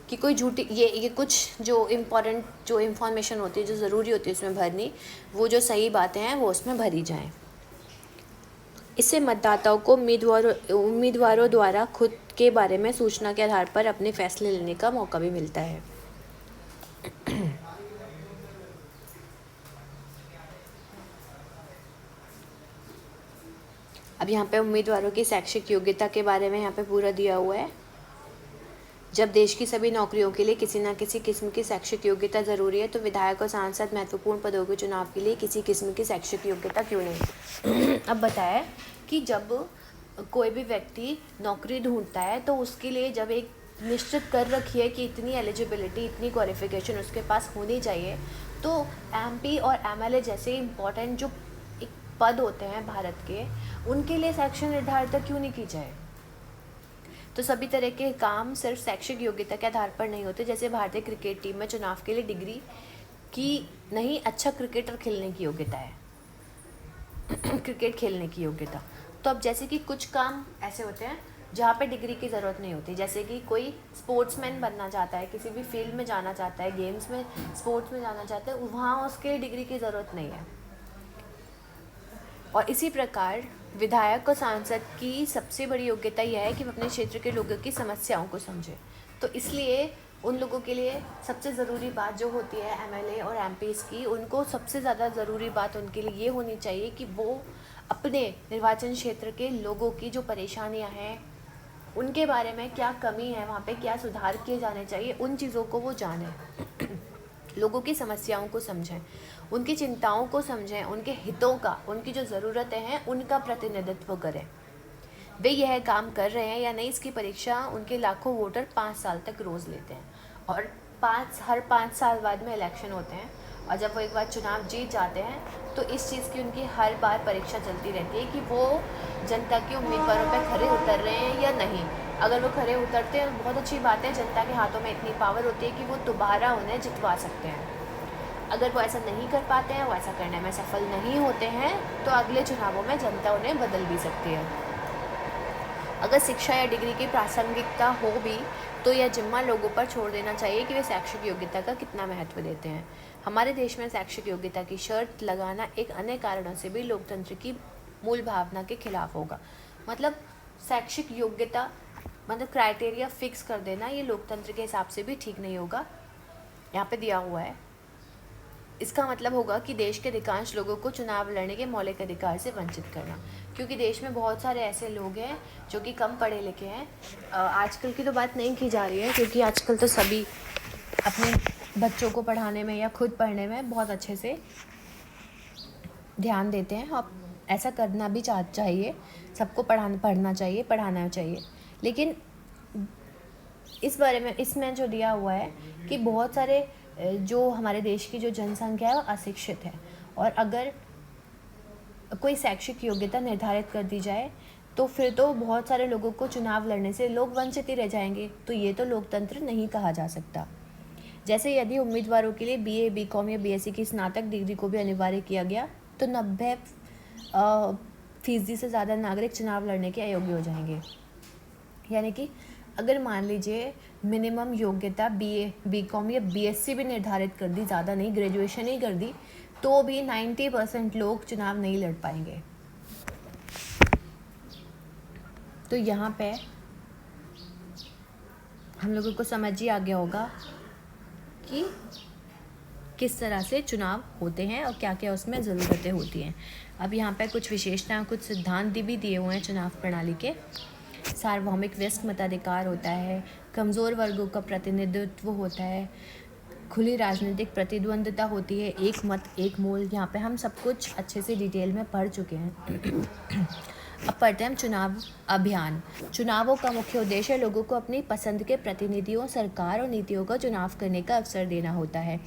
A: कि कोई झूठी, ये कुछ जो इम्पोर्टेंट जो इन्फॉर्मेशन होती है, जो ज़रूरी होती है उसमें भरनी, वो जो सही बातें हैं वो उसमें भरी जाएँ। इससे मतदाताओं को उम्मीदवारों द्वारा खुद के बारे में सूचना के आधार पर अपने फैसले लेने का मौका भी मिलता है। अब यहाँ पे उम्मीदवारों की शैक्षिक योग्यता के बारे में यहाँ पे पूरा दिया हुआ है। जब देश की सभी नौकरियों के लिए किसी न किसी किस्म की शैक्षिक योग्यता ज़रूरी है, तो विधायक और सांसद महत्वपूर्ण पदों के चुनाव के लिए किसी किस्म की शैक्षिक योग्यता क्यों नहीं। अब बताया कि जब कोई भी व्यक्ति नौकरी ढूंढता है तो उसके लिए जब एक निश्चित कर रखी है कि इतनी एलिजिबिलिटी, इतनी क्वालिफिकेशन उसके पास होनी चाहिए, तो एमपी और एमएलए जैसे इम्पोर्टेंट जो एक पद होते हैं भारत के, उनके लिए शैक्षिक निर्धारित क्यों नहीं की जाए। तो सभी तरह के काम सिर्फ शैक्षिक योग्यता के आधार पर नहीं होते। जैसे भारतीय क्रिकेट टीम में चुनाव के लिए डिग्री की नहीं, अच्छा क्रिकेटर खेलने की योग्यता है क्रिकेट खेलने की योग्यता। तो अब जैसे कि कुछ काम ऐसे होते हैं जहाँ पे डिग्री की ज़रूरत नहीं होती, जैसे कि कोई स्पोर्ट्समैन बनना चाहता है, किसी भी फील्ड में जाना चाहता है, गेम्स में, स्पोर्ट्स में जाना चाहता है, वहाँ उसके लिए डिग्री की ज़रूरत नहीं है। और इसी प्रकार विधायक और सांसद की सबसे बड़ी योग्यता यह है कि वो अपने क्षेत्र के लोगों की समस्याओं को समझे। तो इसलिए उन लोगों के लिए सबसे ज़रूरी बात जो होती है एमएलए और एमपीज़ की, उनको सबसे ज़्यादा ज़रूरी बात उनके लिए ये होनी चाहिए कि वो अपने निर्वाचन क्षेत्र के लोगों की जो परेशानियां हैं, उनके बारे में क्या कमी है, वहाँ पे क्या सुधार किए जाने चाहिए, उन चीज़ों को वो जानें लोगों की समस्याओं को समझें, उनकी चिंताओं को समझें, उनके हितों का, उनकी जो ज़रूरतें हैं उनका प्रतिनिधित्व करें। वे यह काम कर रहे हैं या नहीं, इसकी परीक्षा उनके लाखों वोटर 5 साल तक रोज़ लेते हैं, और हर 5 साल बाद में इलेक्शन होते हैं, और जब वो एक बार चुनाव जीत जाते हैं तो इस चीज़ की उनकी हर बार परीक्षा चलती रहती है कि वो जनता के उम्मीदवारों पर खरे उतर रहे हैं या नहीं। अगर वो खरे उतरते हैं तो बहुत अच्छी बात है, जनता के हाथों में इतनी पावर होती है कि वो दोबारा उन्हें जितवा सकते हैं। अगर वो ऐसा नहीं कर पाते हैं, वो ऐसा करने में सफल नहीं होते हैं, तो अगले चुनावों में जनता उन्हें बदल भी सकती है। अगर शिक्षा या डिग्री की प्रासंगिकता हो भी तो यह जिम्मा लोगों पर छोड़ देना चाहिए कि वे शैक्षिक योग्यता का कितना महत्व देते हैं। हमारे देश में शैक्षिक योग्यता की शर्त लगाना एक अन्य कारणों से भी लोकतंत्र की मूल भावना के खिलाफ होगा। मतलब शैक्षिक योग्यता मतलब क्राइटेरिया फिक्स कर देना, ये लोकतंत्र के हिसाब से भी ठीक नहीं होगा। यहाँ पे दिया हुआ है इसका मतलब होगा कि देश के अधिकांश लोगों को चुनाव लड़ने के मौलिक अधिकार से वंचित करना, क्योंकि देश में बहुत सारे ऐसे लोग हैं जो कि कम पढ़े लिखे हैं। आजकल की तो बात नहीं की जा रही है, क्योंकि आजकल तो सभी अपने बच्चों को पढ़ाने में या खुद पढ़ने में बहुत अच्छे से ध्यान देते हैं, और ऐसा करना भी चाहिए। सबको पढ़ना चाहिए, पढ़ाना चाहिए। लेकिन इस बारे में इसमें जो दिया हुआ है कि बहुत सारे जो हमारे देश की जो जनसंख्या है वो अशिक्षित है, और अगर कोई शैक्षिक योग्यता निर्धारित कर दी जाए तो फिर तो बहुत सारे लोगों को चुनाव लड़ने से लोग वंचित ही रह जाएंगे। तो ये तो लोकतंत्र नहीं कहा जा सकता। जैसे यदि उम्मीदवारों के लिए BA, BCom या BSc की स्नातक डिग्री को भी अनिवार्य किया गया तो 90% से ज़्यादा नागरिक चुनाव लड़ने के अयोग्य हो जाएंगे। यानी कि अगर मान लीजिए मिनिमम योग्यता BA, BCom या BSc भी निर्धारित कर दी, ज़्यादा नहीं, ग्रेजुएशन ही कर दी, तो भी 90% लोग चुनाव नहीं लड़ पाएंगे। तो यहाँ पे हम लोगों को समझ ही आ गया होगा कि किस तरह से चुनाव होते हैं और क्या क्या उसमें ज़रूरतें होती हैं। अब यहाँ पे कुछ विशेषताएं, कुछ सिद्धांत भी दिए हुए हैं चुनाव प्रणाली के। सार्वभौमिक व्यस्क मताधिकार होता है, कमज़ोर वर्गों का प्रतिनिधित्व होता है, खुली राजनीतिक प्रतिद्वंद्विता होती है, एक मत एक मोल। यहाँ पे हम सब कुछ अच्छे से डिटेल में पढ़ चुके हैं। अब पढ़ते हैं हम चुनाव अभियान। चुनावों का मुख्य उद्देश्य लोगों को अपनी पसंद के प्रतिनिधियों, सरकार और नीतियों का चुनाव करने का अवसर देना होता है।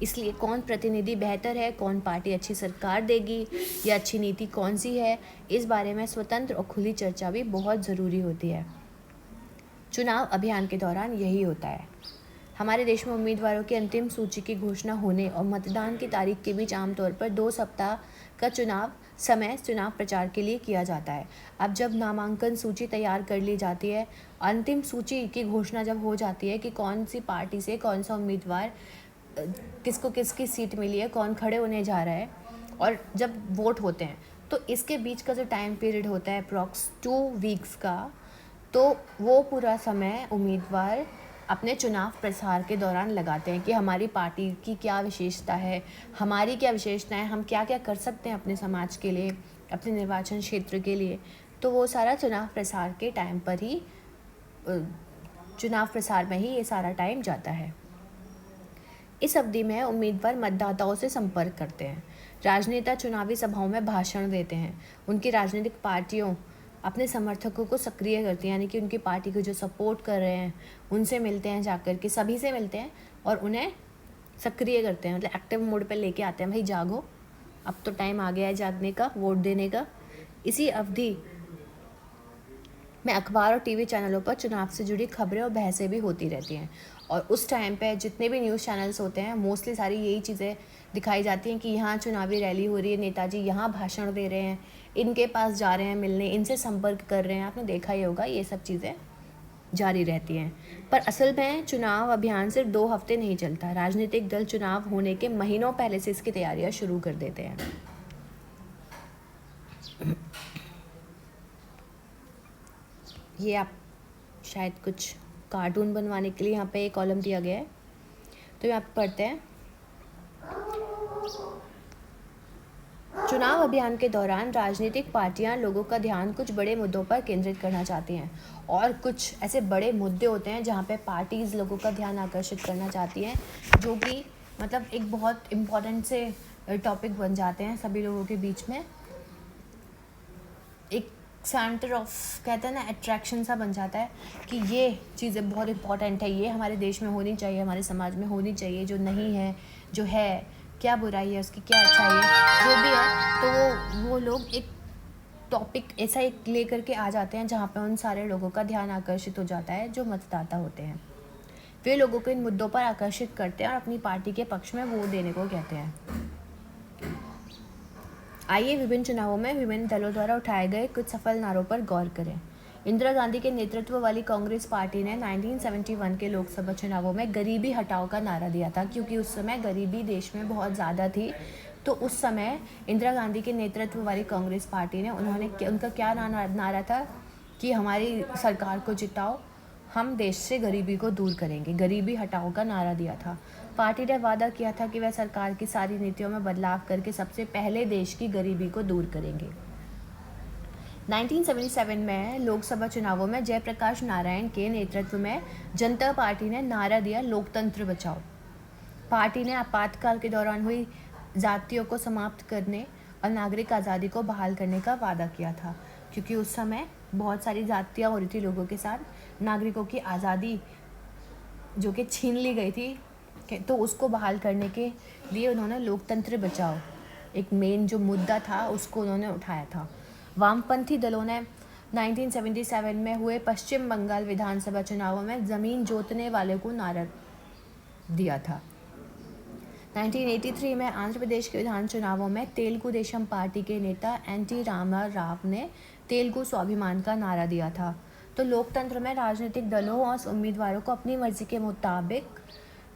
A: इसलिए कौन प्रतिनिधि बेहतर है, कौन पार्टी अच्छी सरकार देगी या अच्छी नीति कौन सी है, इस बारे में स्वतंत्र और खुली चर्चा भी बहुत ज़रूरी होती है। चुनाव अभियान के दौरान यही होता है। हमारे देश में उम्मीदवारों की अंतिम सूची की घोषणा होने और मतदान की तारीख के बीच आमतौर पर 2 सप्ताह का चुनाव प्रचार के लिए किया जाता है। अब जब नामांकन सूची तैयार कर ली जाती है, अंतिम सूची की घोषणा जब हो जाती है कि कौन सी पार्टी से कौन सा उम्मीदवार, किसको किसकी सीट मिली है, कौन खड़े होने जा रहा है, और जब वोट होते हैं तो इसके बीच का जो टाइम पीरियड होता है अप्रॉक्स 2 वीक्स का, तो वो पूरा समय उम्मीदवार अपने चुनाव प्रसार के दौरान लगाते हैं कि हमारी पार्टी की क्या विशेषता है, हमारी क्या विशेषताएं, हम क्या क्या कर सकते हैं अपने समाज के लिए, अपने निर्वाचन क्षेत्र के लिए। तो वो सारा चुनाव प्रसार के टाइम पर ही, चुनाव प्रसार में ही ये सारा टाइम जाता है। इस अवधि में उम्मीदवार मतदाताओं से संपर्क करते हैं। राजनेता चुनावी सभाओं में भाषण देते हैं। उनकी राजनीतिक पार्टियों अपने समर्थकों को सक्रिय करती हैं, यानी कि उनकी पार्टी को जो सपोर्ट कर रहे हैं उनसे मिलते हैं, जाकर के सभी से मिलते हैं और उन्हें सक्रिय करते हैं, मतलब एक्टिव मोड पे लेके आते हैं, भाई जागो, अब तो टाइम आ गया है जागने का, वोट देने का। इसी अवधि में अखबार और टीवी चैनलों पर चुनाव से जुड़ी खबरें और बहसें भी होती रहती हैं, और उस टाइम पे जितने भी न्यूज़ चैनल्स होते हैं मोस्टली सारी यही चीज़ें दिखाई जाती हैं कि यहाँ चुनावी रैली हो रही है, नेताजी यहाँ भाषण दे रहे हैं, इनके पास जा रहे हैं मिलने, इनसे संपर्क कर रहे हैं। आपने देखा ही होगा, ये सब चीज़ें जारी रहती हैं। पर असल में चुनाव अभियान सिर्फ 2 हफ्ते नहीं चलता। राजनीतिक दल चुनाव होने के महीनों पहले से इसकी तैयारियां शुरू कर देते हैं। ये आप शायद कुछ कार्टून बनवाने के लिए यहाँ पे एक कॉलम दिया गया है, तो यहाँ पे पढ़ते हैं। चुनाव अभियान के दौरान राजनीतिक पार्टियां लोगों का ध्यान कुछ बड़े मुद्दों पर केंद्रित करना चाहती हैं, और कुछ ऐसे बड़े मुद्दे होते हैं जहां पे पार्टीज़ लोगों का ध्यान आकर्षित करना चाहती हैं, जो कि मतलब एक बहुत इम्पोर्टेंट से टॉपिक बन जाते हैं सभी लोगों के बीच में। एक सेंटर ऑफ, कहते हैं ना, अट्रैक्शन सा बन जाता है कि ये चीज़ें बहुत इंपॉर्टेंट है, ये हमारे देश में होनी चाहिए, हमारे समाज में होनी चाहिए, जो नहीं है, जो है, क्या बुराई है उसकी, क्या अच्छाई है, जो भी है। तो वो लोग एक टॉपिक ऐसा एक ले करके आ जाते हैं जहाँ पे उन सारे लोगों का ध्यान आकर्षित हो जाता है जो मतदाता होते हैं। वे लोगों को इन मुद्दों पर आकर्षित करते हैं और अपनी पार्टी के पक्ष में वोट देने को कहते हैं। आइए विभिन्न चुनावों में विभिन्न दलों द्वारा उठाए गए कुछ सफल नारों पर गौर करें। इंदिरा गांधी के नेतृत्व वाली कांग्रेस पार्टी ने 1971 के लोकसभा चुनावों में गरीबी हटाओ का नारा दिया था, क्योंकि उस समय गरीबी देश में बहुत ज़्यादा थी। तो उस समय इंदिरा गांधी के नेतृत्व वाली कांग्रेस पार्टी ने उनका क्या नारा था कि हमारी सरकार को जिताओ, हम देश से गरीबी को दूर करेंगे, गरीबी हटाओ का नारा दिया था। पार्टी ने वादा किया था कि वह सरकार की सारी नीतियों में बदलाव करके सबसे पहले देश की गरीबी को दूर करेंगे। 1977 में लोकसभा चुनावों में जयप्रकाश नारायण के नेतृत्व में जनता पार्टी ने नारा दिया, लोकतंत्र बचाओ। पार्टी ने आपातकाल के दौरान हुई जातियों को समाप्त करने और नागरिक आज़ादी को बहाल करने का वादा किया था, क्योंकि उस समय बहुत सारी जातियाँ हो रही थी लोगों के साथ, नागरिकों की आज़ादी जो कि छीन ली गई थी, तो उसको बहाल करने के लिए उन्होंने लोकतंत्र बचाओ एक मेन जो मुद्दा था उसको उन्होंने उठाया था। वामपंथी दलों ने 1977 में हुए पश्चिम बंगाल विधानसभा चुनावों में ज़मीन जोतने वाले को नारा दिया था। 1983 में आंध्र प्रदेश के विधान चुनावों में तेलुगु देशम पार्टी के नेता एन.टी. रामा राव ने तेलुगु स्वाभिमान का नारा दिया था। तो लोकतंत्र में राजनीतिक दलों और उम्मीदवारों को अपनी मर्जी के मुताबिक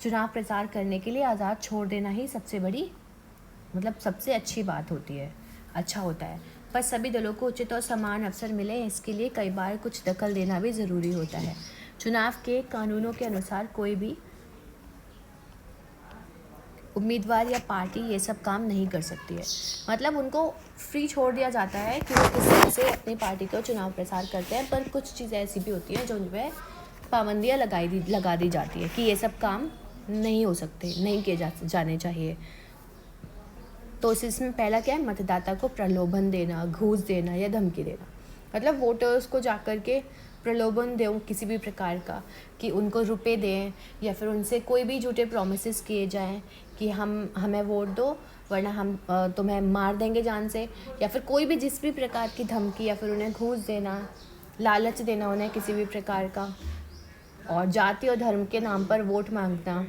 A: चुनाव प्रचार करने के लिए आज़ाद छोड़ देना ही सबसे अच्छी बात होती है, अच्छा होता है। पर सभी दलों को उचित और समान अवसर मिले, इसके लिए कई बार कुछ दखल देना भी ज़रूरी होता है। चुनाव के कानूनों के अनुसार कोई भी उम्मीदवार या पार्टी ये सब काम नहीं कर सकती है, मतलब उनको फ्री छोड़ दिया जाता है कि वो किस तरह से अपनी पार्टी का चुनाव प्रसार करते हैं। पर कुछ चीज़ें ऐसी भी होती हैं जो उन पर पाबंदियाँ लगा दी जाती है कि ये सब काम नहीं हो सकते, नहीं किए जाने चाहिए। तो इसमें पहला क्या है, मतदाता को प्रलोभन देना, घूस देना या धमकी देना, मतलब वोटर्स को जाकर के प्रलोभन दें किसी भी प्रकार का कि उनको रुपए दें या फिर उनसे कोई भी झूठे प्रॉमिसेस किए जाएं कि हमें वोट दो वरना हम तुम्हें मार देंगे जान से, या फिर कोई भी जिस भी प्रकार की धमकी या फिर उन्हें घूस देना, लालच देना उन्हें किसी भी प्रकार का, और जाति और धर्म के नाम पर वोट मांगना।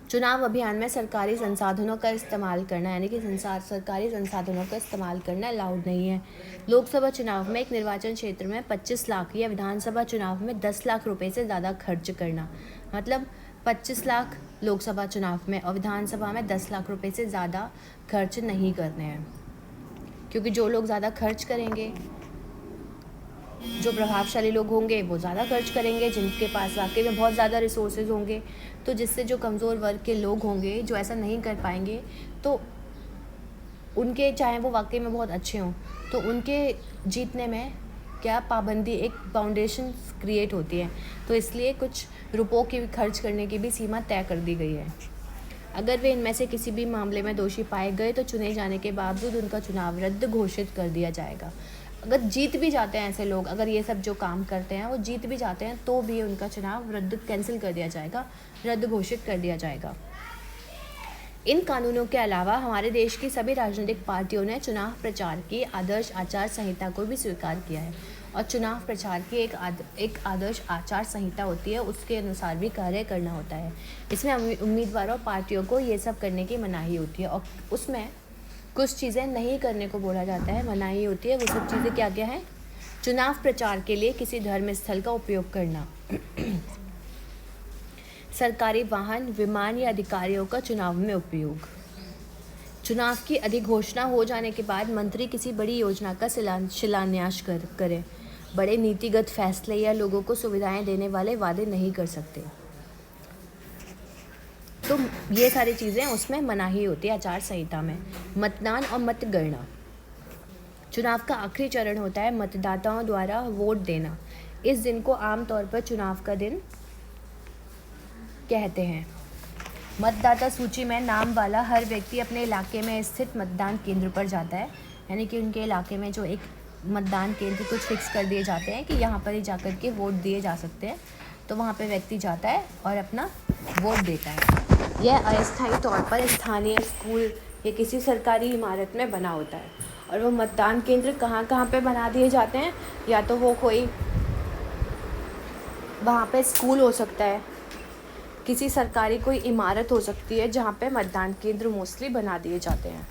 A: चुनाव अभियान में सरकारी संसाधनों का इस्तेमाल करना, यानी कि सरकारी संसाधनों का इस्तेमाल करना अलाउड नहीं है। लोकसभा चुनाव में एक निर्वाचन क्षेत्र में 25 लाख या विधानसभा चुनाव में 10 लाख रुपए से ज़्यादा खर्च करना, मतलब 25 लाख लोकसभा चुनाव में और विधानसभा में 10 लाख रुपए से ज़्यादा खर्च नहीं करने हैं, क्योंकि जो लोग ज़्यादा खर्च करेंगे, जो प्रभावशाली लोग होंगे वो ज़्यादा खर्च करेंगे, जिनके पास वाकई में बहुत ज़्यादा रिसोर्सेज होंगे, तो जिससे जो कमज़ोर वर्ग के लोग होंगे जो ऐसा नहीं कर पाएंगे, तो उनके चाहे वो वाकई में बहुत अच्छे हों तो उनके जीतने में क्या पाबंदी, एक फाउंडेशन क्रिएट होती है। तो इसलिए कुछ रुपयों की खर्च करने की भी सीमा तय कर दी गई है। अगर वे इनमें से किसी भी मामले में दोषी पाए गए तो चुने जाने के बावजूद उनका चुनाव रद्द घोषित कर दिया जाएगा। अगर जीत भी जाते हैं ऐसे लोग, अगर ये सब जो काम करते हैं वो जीत भी जाते हैं तो भी उनका चुनाव कैंसिल कर दिया जाएगा, रद्द घोषित कर दिया जाएगा। इन कानूनों के अलावा हमारे देश की सभी राजनीतिक पार्टियों ने चुनाव प्रचार की आदर्श आचार संहिता को भी स्वीकार किया है, और चुनाव प्रचार की एक आदर्श आचार संहिता होती है, उसके अनुसार भी कार्य करना होता है। इसमें उम्मीदवारों पार्टियों को ये सब करने की मनाही होती है, और उसमें कुछ चीज़ें नहीं करने को बोला जाता है, मनाही होती है। वो सब चीज़ें क्या क्या है? चुनाव प्रचार के लिए किसी धर्म स्थल का उपयोग करना, सरकारी वाहन, विमान या अधिकारियों का चुनाव में उपयोग, चुनाव की अधिघोषणा हो जाने के बाद मंत्री किसी बड़ी योजना का शिलान्यास करें, बड़े नीतिगत फैसले या लोगों को सुविधाएं देने वाले वादे नहीं कर सकते। तो ये सारी चीज़ें उसमें मनाही होती है आचार संहिता में। मतदान और मतगणना, चुनाव का आखिरी चरण होता है मतदाताओं द्वारा वोट देना। इस दिन को आमतौर पर चुनाव का दिन कहते हैं। मतदाता सूची में नाम वाला हर व्यक्ति अपने इलाके में स्थित मतदान केंद्र पर जाता है, यानी कि उनके इलाके में जो एक मतदान केंद्र कुछ फिक्स कर दिए जाते हैं कि यहाँ पर ही जाकर के वोट दिए जा सकते हैं, तो वहाँ पे व्यक्ति जाता है और अपना वोट देता है। यह अस्थायी तौर पर स्थानीय स्कूल या किसी सरकारी इमारत में बना होता है, और वो मतदान केंद्र कहाँ कहाँ पे बना दिए जाते हैं, या तो वो कोई वहाँ पे स्कूल हो सकता है, किसी सरकारी कोई इमारत हो सकती है जहाँ पे मतदान केंद्र मोस्टली बना दिए जाते हैं।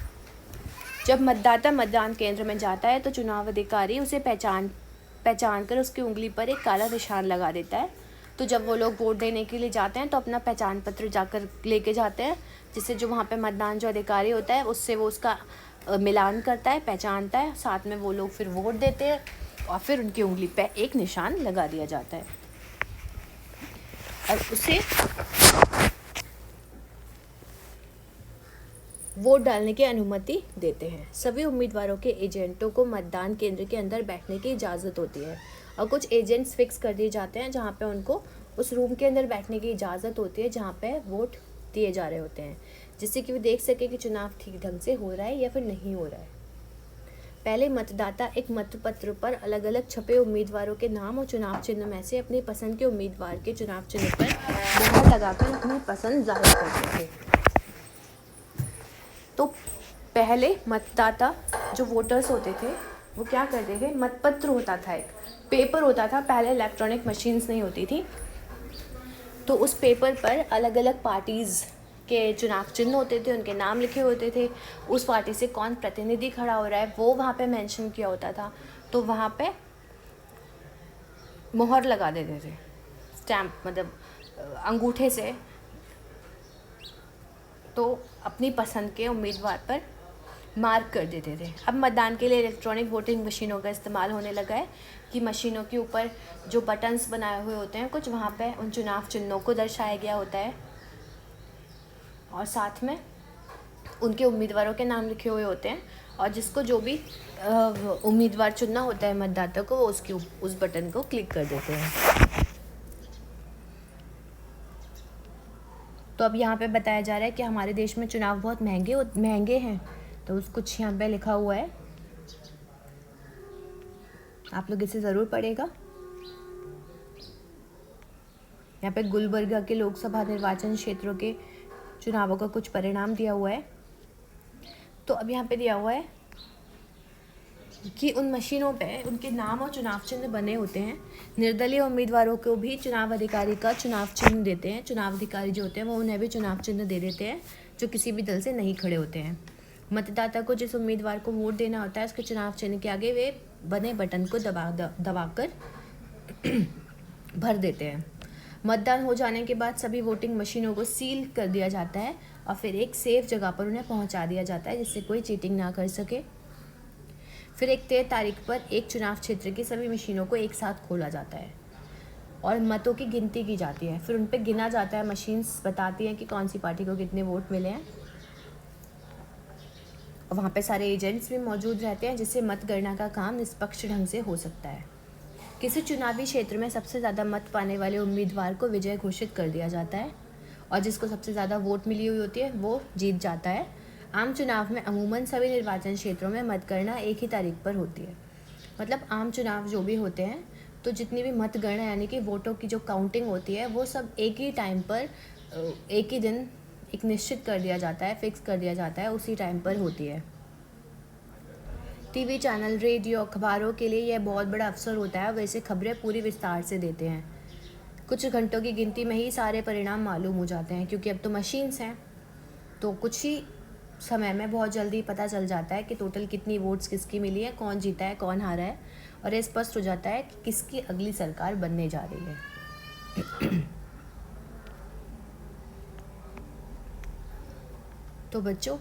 A: जब मतदाता मतदान केंद्र में जाता है तो चुनाव अधिकारी उसे पहचान कर उसकी उंगली पर एक काला निशान लगा देता है। तो जब वो लोग वोट देने के लिए जाते हैं तो अपना पहचान पत्र जाकर लेके जाते हैं, जिससे जो वहाँ पे मतदान जो अधिकारी होता है उससे वो उसका मिलान करता है, पहचानता है, साथ में वो लोग फिर वोट देते हैं और फिर उनकी उंगली पे एक निशान लगा दिया जाता है। और उसे वोट डालने की अनुमति देते हैं। सभी उम्मीदवारों के एजेंटों को मतदान केंद्र के अंदर बैठने की इजाज़त होती है और कुछ एजेंट्स फिक्स कर दिए जाते हैं जहाँ पे उनको उस रूम के अंदर बैठने की इजाज़त होती है जहाँ पे वोट दिए जा रहे होते हैं, जिससे कि वो देख सके कि चुनाव ठीक ढंग से हो रहा है या फिर नहीं हो रहा है। पहले मतदाता एक मतपत्र पर अलग अलग छपे उम्मीदवारों के नाम और चुनाव चिन्ह में से अपनी पसंद के उम्मीदवार के चुनाव चिन्ह पर मोहर लगाकर अपनी पसंद जाहिर करते थे। तो पहले मतदाता जो वोटर्स होते थे वो क्या करते थे, मतपत्र होता था, एक पेपर होता था, पहले इलेक्ट्रॉनिक मशीन्स नहीं होती थी, तो उस पेपर पर अलग अलग पार्टीज़ के चुनाव चिन्ह होते थे, उनके नाम लिखे होते थे, उस पार्टी से कौन प्रतिनिधि खड़ा हो रहा है वो वहाँ पे मेंशन किया होता था, तो वहाँ पे मोहर लगा देते थे, स्टैम्प मतलब अंगूठे से, तो अपनी पसंद के उम्मीदवार पर मार्क कर देते थे। अब मतदान के लिए इलेक्ट्रॉनिक वोटिंग मशीनों का इस्तेमाल होने लगा है कि मशीनों के ऊपर जो बटन्स बनाए हुए होते हैं कुछ, वहाँ पे उन चुनाव चिन्हों को दर्शाया गया होता है और साथ में उनके उम्मीदवारों के नाम लिखे हुए होते हैं, और जिसको जो भी उम्मीदवार चुनना होता है मतदाता को, वो उसके उस बटन को क्लिक कर देते हैं। तो अब यहाँ पे बताया जा रहा है कि हमारे देश में चुनाव बहुत महंगे हैं, तो कुछ यहाँ पे लिखा हुआ है, आप लोग इसे ज़रूर पढ़ेगा। यहाँ पे गुलबर्गा के लोकसभा निर्वाचन क्षेत्रों के चुनावों का कुछ परिणाम दिया हुआ है। तो अब यहाँ पे दिया हुआ है कि उन मशीनों पे उनके नाम और चुनाव चिन्ह बने होते हैं। निर्दलीय उम्मीदवारों को भी चुनाव अधिकारी का चुनाव चिन्ह देते हैं। चुनाव अधिकारी जो होते हैं वो उन्हें भी चुनाव चिन्ह दे देते हैं जो किसी भी दल से नहीं खड़े होते हैं। मतदाता को जिस उम्मीदवार को वोट देना होता है उसके चुनाव चिन्ह के आगे वे बने बटन को दबाकर भर देते हैं। मतदान हो जाने के बाद सभी वोटिंग मशीनों को सील कर दिया जाता है और फिर एक सेफ जगह पर उन्हें पहुंचा दिया जाता है जिससे कोई चीटिंग ना कर सके। फिर एक तय तारीख पर एक चुनाव क्षेत्र की सभी मशीनों को एक साथ खोला जाता है और मतों की गिनती की जाती है। फिर उन पर गिना जाता है, मशीन्स बताती हैं कि कौन सी पार्टी को कितने वोट मिले हैं, और वहाँ पे सारे एजेंट्स भी मौजूद रहते हैं जिससे मतगणना का काम निष्पक्ष ढंग से हो सकता है। किसी चुनावी क्षेत्र में सबसे ज़्यादा मत पाने वाले उम्मीदवार को विजय घोषित कर दिया जाता है और जिसको सबसे ज़्यादा वोट मिली हुई होती है वो जीत जाता है। आम चुनाव में अमूमन सभी निर्वाचन क्षेत्रों में मतगणना एक ही तारीख पर होती है। मतलब आम चुनाव जो भी होते हैं तो जितनी भी मतगणना यानी कि वोटों की जो काउंटिंग होती है वो सब एक ही टाइम पर, एक ही दिन एक निश्चित कर दिया जाता है, फिक्स कर दिया जाता है, उसी टाइम पर होती है। टीवी चैनल, रेडियो, अखबारों के लिए यह बहुत बड़ा अवसर होता है, वैसे खबरें पूरी विस्तार से देते हैं। कुछ घंटों की गिनती में ही सारे परिणाम मालूम हो जाते हैं क्योंकि अब तो मशीन्स हैं, तो कुछ ही समय में बहुत जल्दी पता चल जाता है कि टोटल कितनी वोट्स किसकी मिली है, कौन जीता है, कौन हारा है, और ये स्पष्ट हो जाता है कि किसकी अगली सरकार बनने जा रही है। तो बच्चों,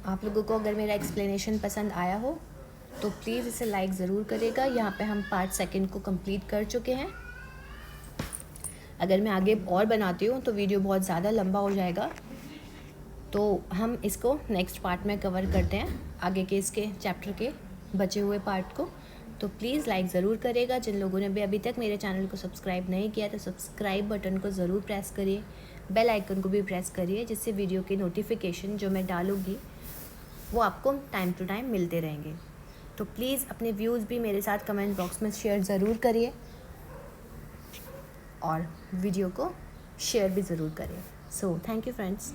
A: आप लोगों को अगर मेरा एक्सप्लेनेशन पसंद आया हो तो प्लीज़ इसे लाइक ज़रूर करेगा। यहाँ पे हम पार्ट सेकंड को कंप्लीट कर चुके हैं। अगर मैं आगे और बनाती हूँ तो वीडियो बहुत ज़्यादा लंबा हो जाएगा, तो हम इसको नेक्स्ट पार्ट में कवर करते हैं, आगे के इसके चैप्टर के बचे हुए पार्ट को। तो प्लीज़ लाइक ज़रूर करेगा। जिन लोगों ने भी अभी तक मेरे चैनल को सब्सक्राइब नहीं किया तो सब्सक्राइब बटन को ज़रूर प्रेस करिए, बेल आइकन को भी प्रेस करिए, जिससे वीडियो के नोटिफिकेशन जो मैं डालूँगी वो आपको टाइम टू टाइम मिलते रहेंगे। तो प्लीज़ अपने व्यूज़ भी मेरे साथ कमेंट बॉक्स में शेयर ज़रूर करिए और वीडियो को शेयर भी ज़रूर करिए। So thank you friends.